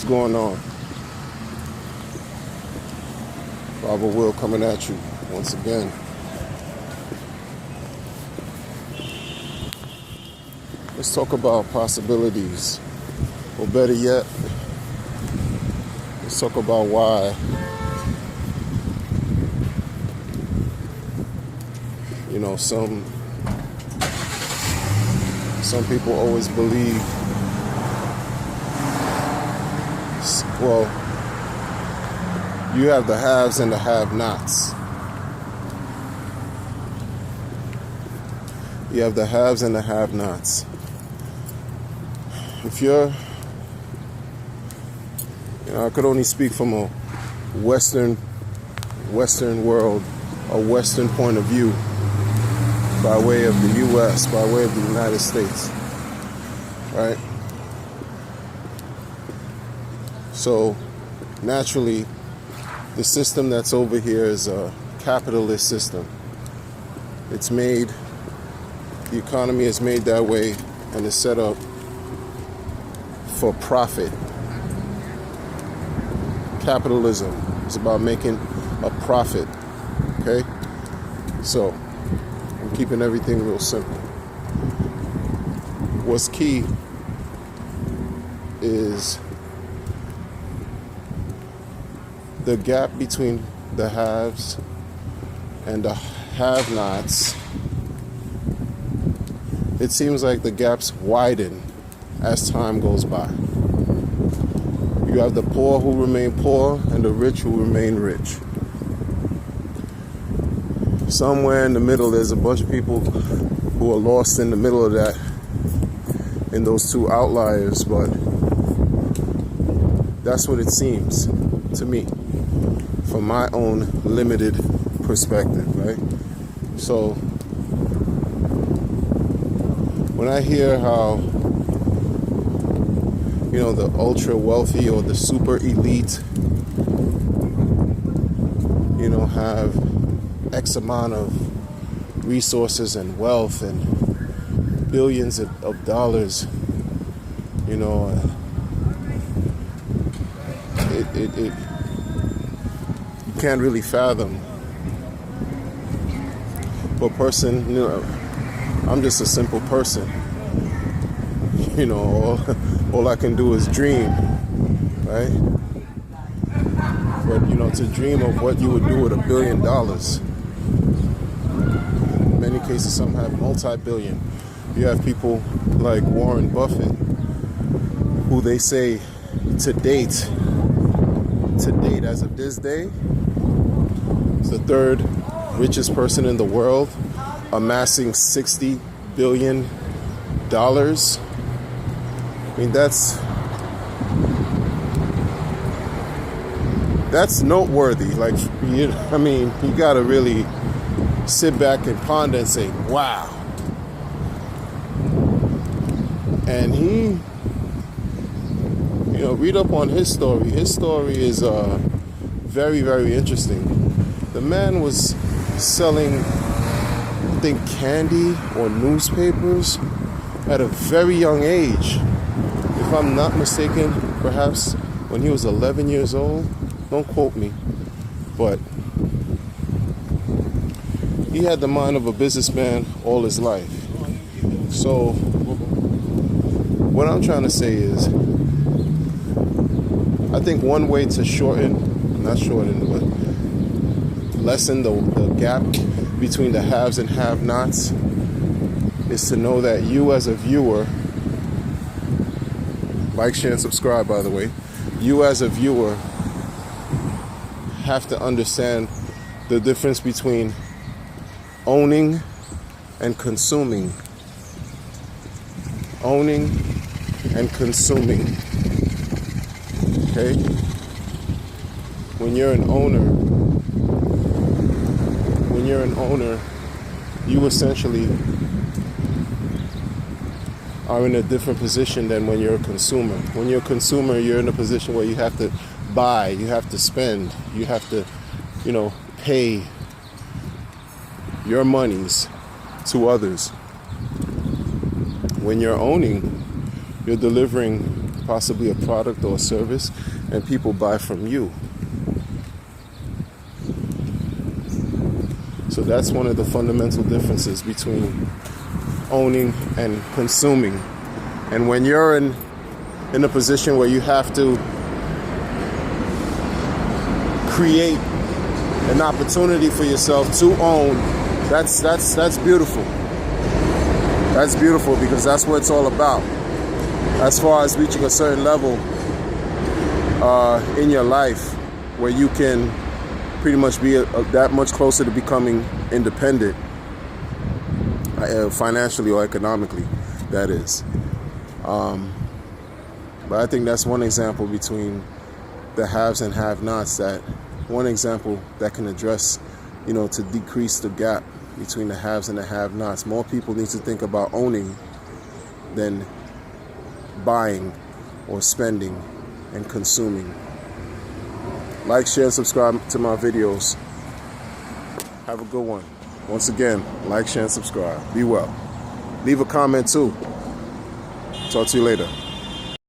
What's going on? Baba Will coming at you once again. Let's talk about possibilities. Or better yet, let's talk about why, some people always believe, well, you have the haves and the have-nots. You have the haves and the have-nots. If you're, I could only speak from a Western world, a Western point of view, by way of the U.S., by way of the United States, right? So, naturally, the system that's over here is a capitalist system. It's made, the economy is made that way and is set up for profit. Capitalism is about making a profit, okay? So, I'm keeping everything real simple. What's key is the gap between the haves and the have-nots. It seems like the gaps widen as time goes by. You have the poor who remain poor and the rich who remain rich. Somewhere in the middle, there's a bunch of people who are lost in the middle of that, in those two outliers, but that's what it seems to me, from my own limited perspective, right? So, when I hear how, the ultra wealthy or the super elite, have X amount of resources and wealth and billions of dollars, you can't really fathom. For a person, I'm just a simple person. All I can do is dream, right? But, to dream of what you would do with $1 billion. In many cases, some have multi-billion. You have people like Warren Buffett, who they say to date, as of this day, is the third richest person in the world, amassing $60 billion. I mean, that's noteworthy. Like, you gotta really sit back and ponder and say, wow. And he, read up on his story. His story is very, very interesting. The man was selling, I think, candy or newspapers at a very young age. If I'm not mistaken, perhaps when he was 11 years old. Don't quote me. But he had the mind of a businessman all his life. So what I'm trying to say is, I think one way to lessen the gap between the haves and have-nots is to know that you as a viewer, like, share, and subscribe, by the way, you as a viewer have to understand the difference between owning and consuming. Owning and consuming. Okay? When you're an owner, you essentially are in a different position than when you're a consumer. When you're a consumer, you're in a position where you have to buy, you have to spend, you have to, pay your monies to others. When you're owning, you're delivering possibly a product or a service, and people buy from you. So that's one of the fundamental differences between owning and consuming. And when you're in a position where you have to create an opportunity for yourself to own, that's beautiful. That's beautiful, because that's what it's all about. As far as reaching a certain level in your life where you can pretty much be that much closer to becoming independent, financially or economically, that is. But I think that's one example between the haves and have-nots, that one example that can address, to decrease the gap between the haves and the have-nots. More people need to think about owning than buying or spending and consuming. Like, share, subscribe to my videos. Have a good one. Once again, like, share, and subscribe. Be well. Leave a comment too. Talk to you later.